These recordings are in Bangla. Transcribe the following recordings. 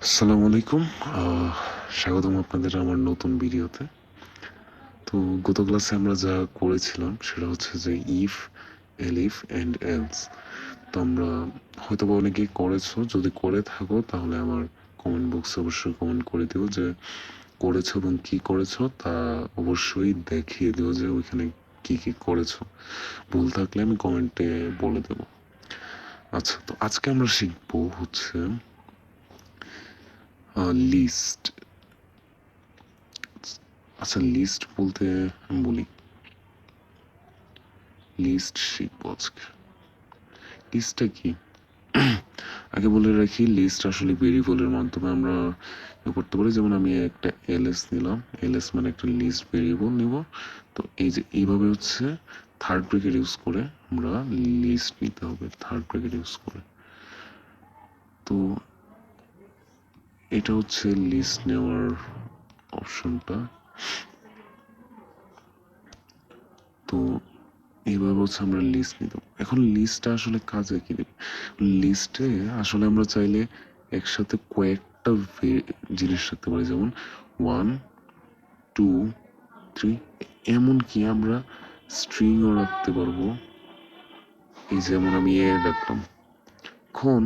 আসসালামু আলাইকুম। স্বাগতম আপনাদের আমার নতুন ভিডিওতে। তো গত ক্লাসে আমরা যা করেছিলাম সেটা হচ্ছে যে ইফ, এলিফ অ্যান্ড এলস। তো আমরা হয়তো বা অনেকেই করেছো, যদি করে থাকো তাহলে আমার কমেন্ট বক্সে অবশ্যই কমেন্ট করে দিও যে করেছো এবং কি করেছো, তা অবশ্যই দেখিয়ে দিও যে ওইখানে কি কি করেছো। ভুল থাকলে আমি কমেন্টে বলে দেবো। আচ্ছা, তো আজকে আমরা শিখবো হচ্ছে লিস্ট। আচ্ছা, লিস্ট বলতে আমি বলি, লিস্ট শিখবো আজকে। লিস্টটা কি আগে বলে রাখি, লিস্ট আসলে ভেরিয়েবলের মাধ্যমে আমরা করতে পারি। যেমন আমি একটা এলএস নিলাম, এলএস মানে একটা লিস্ট ভেরিয়েবল নিব। তো এই যে এইভাবে হচ্ছে থার্ড ব্র্যাকেট ইউজ করে আমরা লিস্ট নিতে হবে, থার্ড ব্র্যাকেট ইউজ করে। তো এটা হচ্ছে লিস্ট নেওয়ার অপশনটা। তো এইভাবে হচ্ছে আমরা লিস্ট নিতে পারবো। এখন লিস্টটা আসলে কাজে কি দেবে? লিস্টে আসলে আমরা চাইলে একসাথে কয়েকটা জিনিস রাখতে পারি, যেমন 1, 2, 3, এমনকি আমরা স্ট্রিংও রাখতে পারবো। এই যেমন আমি রাখলাম। এখন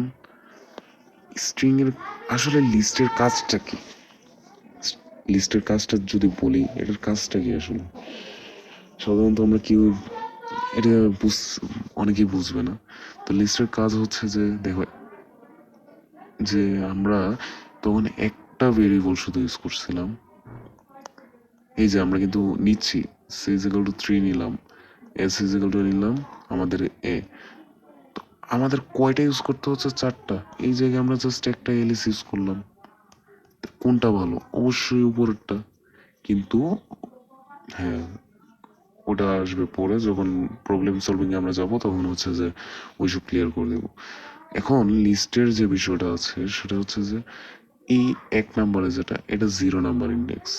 স্ট্রিং এর আসলে লিস্টের কাজটা কি? লিস্টের কাজটা যদি বলি, এটার কাজটা কি আসলে? সাধারণত আমরা কেউ এটা অনেকেই বুঝবে না। তো লিস্টের কাজ হচ্ছে যে দেখো, যে আমরা তখন একটা ভেরিয়েবল শুধু ইউজ করছিলাম। এই যে আমরা কিন্তু নিচ্ছি সি ইজ ইকুয়াল টু 3 নিলাম, এস ইজ ইকুয়াল টু নিলাম আমাদের এ। তো আমাদের কয়টা ইউজ করতে হচ্ছে? 4টা। এই জায়গায় আমরা জাস্ট একটা এলএস ইউজ করলাম। কোনটা ভালো? অবশ্যই উপরেরটা। কিন্তু হ্যাঁ, ওটা আসবে পরে, যখন প্রবলেম সলভিং আমরা যাব তখন হচ্ছে যে ওইসব ক্লিয়ার করে দেবো। এখন লিস্টের যে বিষয়টা আছে সেটা হচ্ছে যে এই 1 নাম্বারে যেটা, এটা 0 নাম্বার ইন্ডেক্স।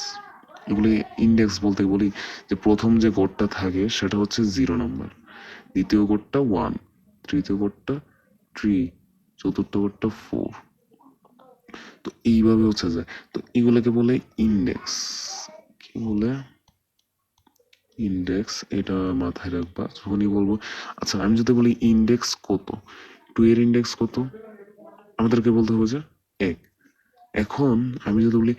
এগুলি ইন্ডেক্স বলতে বলি যে প্রথম যে কোডটা থাকে সেটা হচ্ছে 0 নাম্বার, দ্বিতীয় কোডটা 1, তৃতীয় কোডটা 3, চতুর্থ কোডটা 4। তো এইভাবে হচ্ছে যায়। তো এগুলোকে বলে ইন্ডেক্স। কি বলে? ইন্ডেক্স। এটা মাথায় রাখবা যখনই বলবো। আচ্ছা, আমি যদি বলি ইন্ডেক্স কত, 2 এর ইন্ডেক্স কত, আমাদেরকে বলতে হবে যে 1। এখন আমি যদি বলি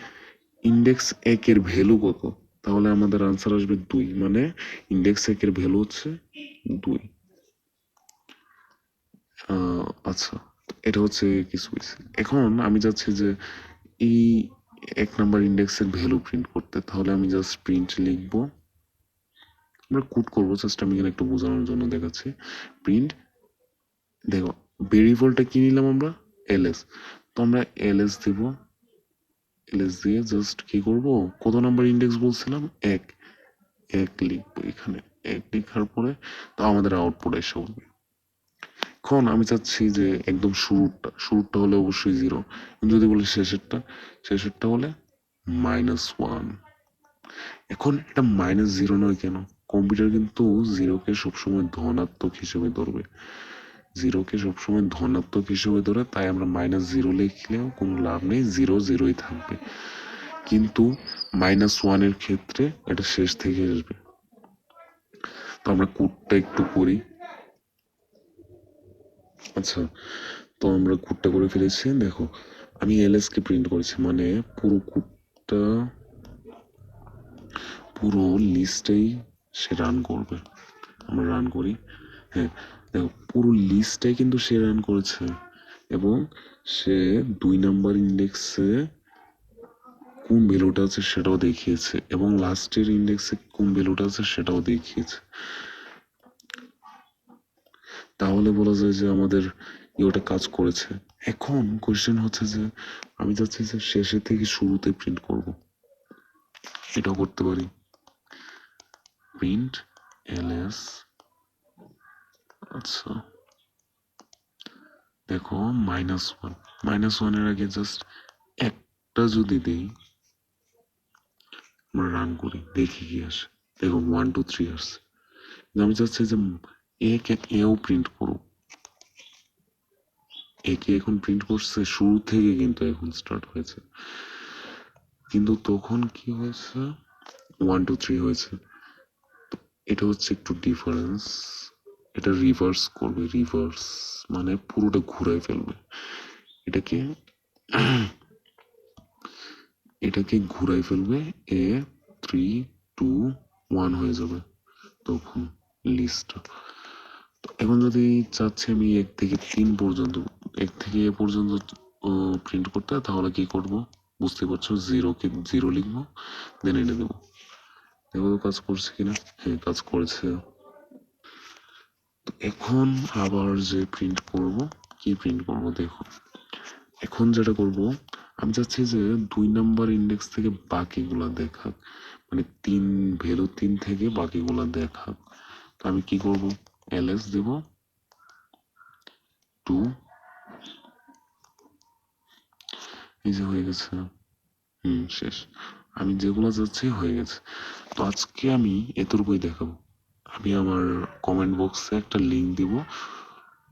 ইন্ডেক্স 1 এর ভ্যালু কত, তাহলে আমাদের আনসার আসবে 2। মানে ইন্ডেক্স 1 এর ভ্যালু হচ্ছে 2। আচ্ছা, এটা হচ্ছে কিছু কিছু। এখন আমি যাচ্ছি যে এই 1 নাম্বার ইন্ডেক্সের ভ্যালু প্রিন্ট করতে, তাহলে আমি জাস্ট প্রিন্ট লিখবো। আমরা কোড করবো, জাস্ট আমি এখানে একটু বোঝানোর জন্য দেখাচ্ছি। প্রিন্ট, দেখো ভেরিয়েবলটা কি নিলাম আমরা? এলএস। তো আমরা এলএস দিব, এলএস দিয়ে জাস্ট কি করব, কত নাম্বার ইন্ডেক্স বলছিলাম? 1। 1 লিখবো এখানে। 1 লেখার পরে তো আমাদের আউটপুট এসে বলবে। এখন আমি চাচ্ছি যে একদম শুরুরটা হলে অবশ্যই 0। যদি বলি শেষেরটা, শেষেরটা হলে -1। এখন এটা -0 নয় কেন? কম্পিউটার কিন্তু 0কে সবসময় ধনাত্মক হিসেবে ধরবে, 0কে সবসময় ধনাত্মক হিসেবে ধরে, তাই আমরা -0 লিখলেও কোনো লাভ নেই, 0 0ই থাকবে। কিন্তু -1 এর ক্ষেত্রে এটা শেষ থেকে আসবে। তো আমরা কোডটা একটু করি। আচ্ছা, তো আমরা কোডটা করে ফেলেছি। দেখো, আমি এলএস কে প্রিন্ট করেছি, মানে পুরো কোডটা, পুরো লিস্টেই সে রান করবে। আমরা রান করি। হ্যাঁ, দেখো পুরো লিস্টটাই কিন্তু সে রান করেছে, এবং সে 2 নাম্বার ইন্ডেক্সে কোন ভ্যালুটা আছে সেটাও দেখিয়েছে, এবং লাস্টের ইন্ডেক্সে কোন ভ্যালুটা আছে সেটাও দেখিয়েছে। তাহলে বলা যায় যে আমাদের ইয়েটা কাজ করেছে। এখন কোয়েশ্চেন হচ্ছে যে আমি চাচ্ছি যে শেষে থেকে শুরুতে প্রিন্ট করব। এটাও করতে পারি, প্রিন্ট এলএস। আচ্ছা, দেখো -1, -1 এর আগে জাস্ট একটা যদি দেই, আমরা রান করি দেখি কি আসে। দেখো 1 2 3 আসছে। আমি চাচ্ছি যে এও প্রিন্ট করো, একে এখন প্রিন্ট করছে শুরু থেকে, কিন্তু এখন স্টার্ট হয়েছে, কিন্তু তখন কি হয়েছে 1 2 3 হয়েছে। এটা হচ্ছে একটু ডিফারেন্স। এটা রিভার্স করবে, রিভার্স মানে পুরোটা ঘুরাই ফেলবে। এটাকে এটাকে ঘুরাই ফেলবে, এ 3 2 1 হয়ে যাবে তখন লিস্ট। এখন যদি চাচ্ছি আমি 1 থেকে 3 পর্যন্ত, 1 থেকে এ পর্যন্ত প্রিন্ট করতে, তাহলে কি করব বুঝতে পারছো, জিরোকে জিরো লিখবো, দেন এটা দেবো। দেখো কাজ করছে কিনা, হ্যাঁ কাজ করেছে। তো এখন আবার যে প্রিন্ট করব, কি প্রিন্ট করব দেখো। এখন যেটা করব, আমি চাচ্ছি যে 2 নাম্বার ইন্ডেক্স থেকে বাকিগুলা দেখাক, মানে ভ্যালু 3 থেকে বাকিগুলা দেখাক। তো আমি কি করব, ls দেব 2, এই যে হয়ে গেছে, শেষ। আমি যেগুলো চাচ্ছি হয়ে গেছে। তো আজকে আমি এতটুকুই দেখাবো। আমি আমার কমেন্ট বক্সে একটা লিঙ্ক দিব।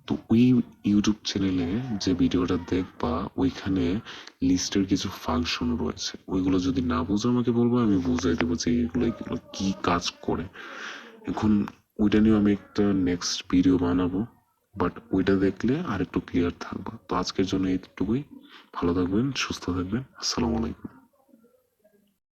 তো ওই ইউটিউব চ্যানেলে যে ভিডিওটা দেখবা, ওইখানে লিস্টের কিছু ফাংশন রয়েছে, ওইগুলো যদি না বুঝো আমাকে বলবো, আমি বুঝাই দেবো যে এগুলো কি কাজ করে। এখন ওইটা নিয়ে আমি একটা নেক্সট ভিডিও বানাবো, বাট ওইটা দেখলে আর একটু ক্লিয়ার থাকবে। তো আজকের জন্য এইটুকুই। ভালো থাকবেন, সুস্থ থাকবেন, আসসালামু আলাইকুম।